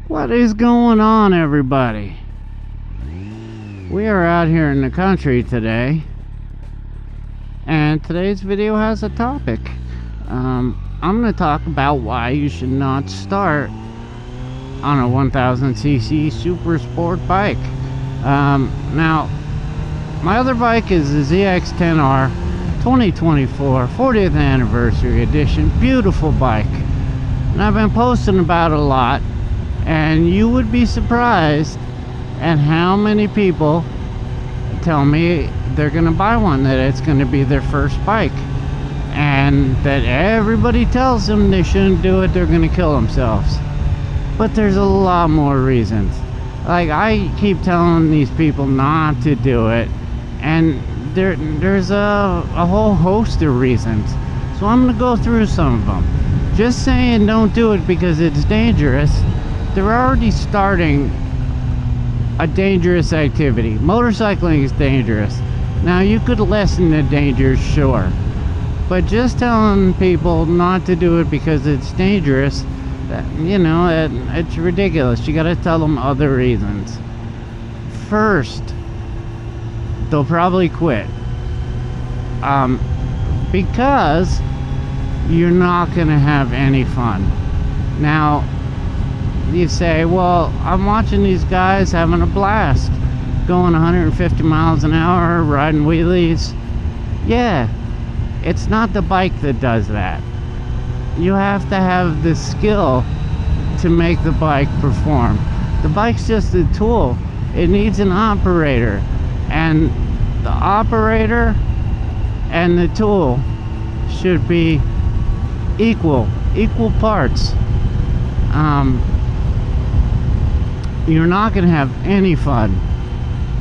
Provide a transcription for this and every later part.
What is going on, everybody? We are out here in the country today, and today's video has a topic. I'm going to talk about why you should not start on a 1000cc super sport bike. Now, my other bike is the Gsxr 2024 40th anniversary edition. Beautiful bike, and I've been posting about it a lot. And you would be surprised at how many people tell me they're going to buy one, that it's going to be their first bike, and that everybody tells them they shouldn't do it, they're going to kill themselves. But there's a lot more reasons. Like, I keep telling these people not to do it, and there's a whole host of reasons. So I'm going to go through some of them. Just saying don't do it because it's dangerous, they're already starting a dangerous activity. Motorcycling is dangerous. Now, you could lessen the dangers, sure, but just telling people not to do it because it's dangerous, it's ridiculous. You gotta tell them other reasons. First, they'll probably quit because you're not gonna have any fun. Now, you say, well, I'm watching these guys having a blast, going 150 miles an hour, riding wheelies. Yeah, it's not the bike that does that. You have to have the skill to make the bike perform. The bike's just a tool. It needs an operator, and the operator and the tool should be equal parts. You're not going to have any fun.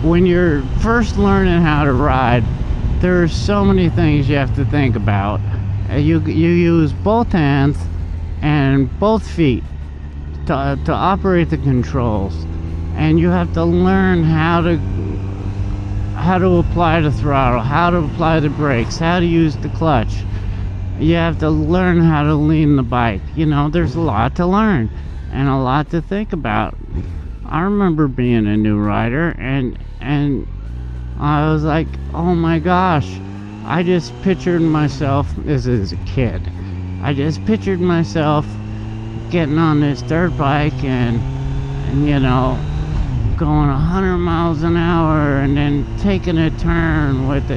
When you're first learning how to ride, there are so many things you have to think about. You use both hands and both feet to operate the controls, and you have to learn how to apply the throttle, how to apply the brakes, how to use the clutch. You have to learn how to lean the bike. There's a lot to learn and a lot to think about. I remember being a new rider, and I was like, oh my gosh, I just pictured myself, this is a kid, I just pictured myself getting on this dirt bike and going 100 miles an hour and then taking a turn with the,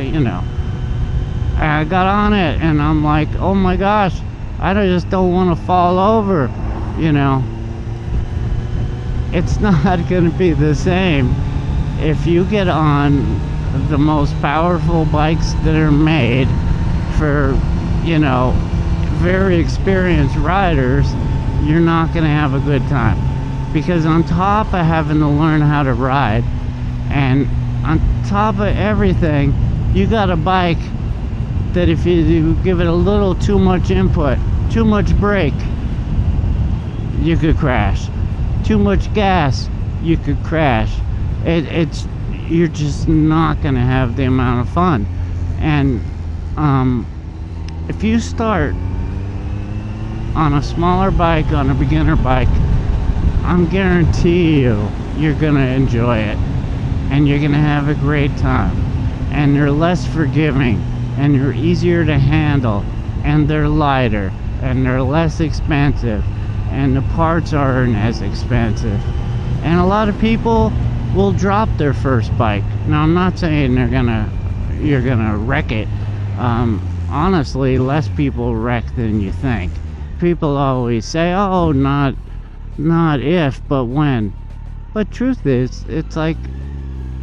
I got on it and I'm like, oh my gosh, I just don't want to fall over, It's not going to be the same if you get on the most powerful bikes that are made for, very experienced riders. You're not going to have a good time, because on top of having to learn how to ride, and on top of everything, you got a bike that if you give it a little too much input, too much brake, you could crash. Too much gas, you could crash. You're just not gonna have the amount of fun. And if you start on a smaller bike, on a beginner bike, I'm guarantee you're gonna enjoy it, and you're gonna have a great time. And they're less forgiving, and they're easier to handle, and they're lighter, and they're less expensive, and the parts aren't as expensive. And a lot of people will drop their first bike. Now, I'm not saying you're gonna wreck it. Honestly, less people wreck than you think. People always say, oh, not if, but when. But truth is, it's like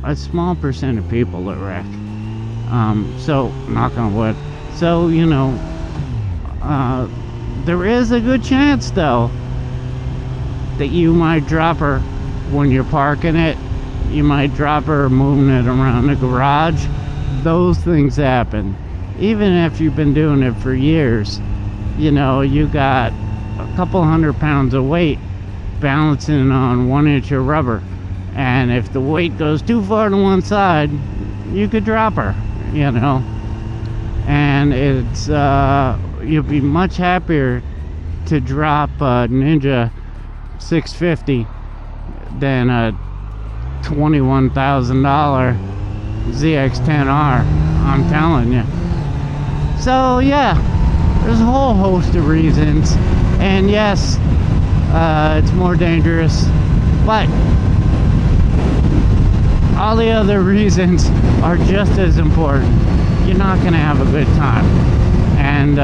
a small percent of people that wreck. So, knock on wood. So, there is a good chance, though, that you might drop her when you're parking it. You might drop her moving it around the garage. Those things happen. Even if you've been doing it for years, you got a couple 100 pounds of weight balancing on 1 inch of rubber. And if the weight goes too far to one side, you could drop her, And it's you'll be much happier to drop a Ninja 650 than a $21,000 Gsxr. I'm telling you. So yeah, there's a whole host of reasons, and yes, it's more dangerous, but all the other reasons are just as important. You're not gonna have a good time, and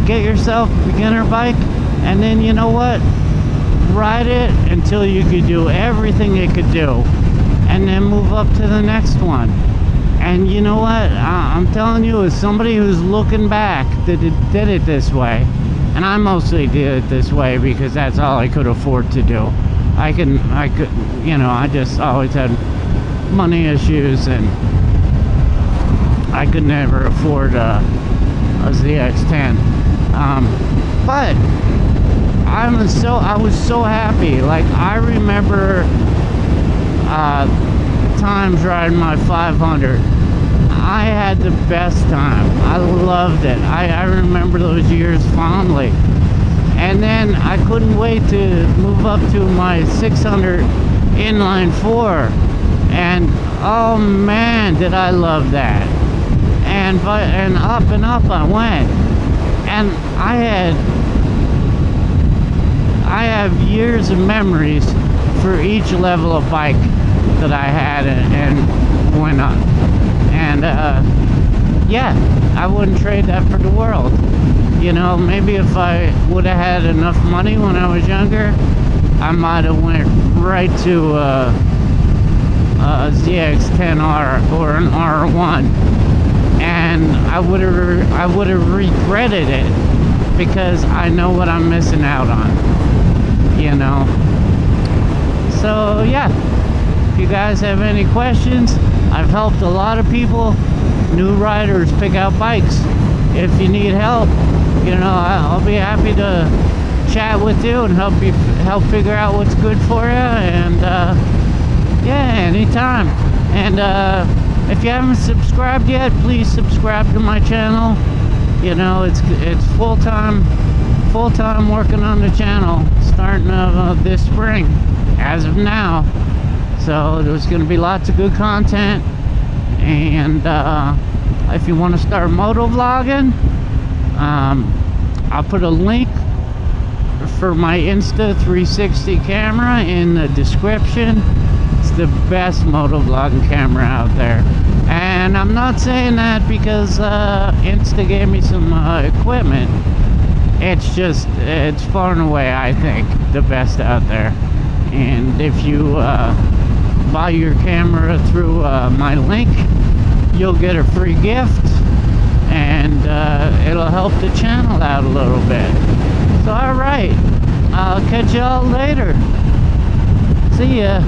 get yourself a beginner bike, and then you know what, ride it until you could do everything it could do, and then move up to the next one. And you know what, I'm telling you, as somebody who's looking back that did it this way, and I mostly did it this way because that's all I could afford to do. I could, you know, I just always had money issues, and I could never afford a ZX10. But I was so happy. Like, I remember times riding my 500. I had the best time. I loved it. I remember those years fondly. And then I couldn't wait to move up to my 600 inline 4. And oh man, did I love that. And up I went. And I have years of memories for each level of bike that I had and went up. And yeah, I wouldn't trade that for the world. You know, maybe if I would have had enough money when I was younger, I might have went right to a ZX10R or an R1, and I would have regretted it because I know what I'm missing out on. You know. So yeah, if you guys have any questions, I've helped a lot of people, new riders, pick out bikes. If you need help, you know, I'll be happy to chat with you and help figure out what's good for you. And yeah, anytime. And if you haven't subscribed yet, please subscribe to my channel. You know, it's full-time working on the channel, starting this spring as of now. So there's going to be lots of good content. And if you want to start moto vlogging, I'll put a link for my Insta360 camera in the description. It's the best moto vlogging camera out there. And I'm not saying that because Insta gave me some equipment. It's far and away, I think, the best out there. And if you buy your camera through my link, you'll get a free gift, and it'll help the channel out a little bit. So alright, I'll catch y'all later. See ya.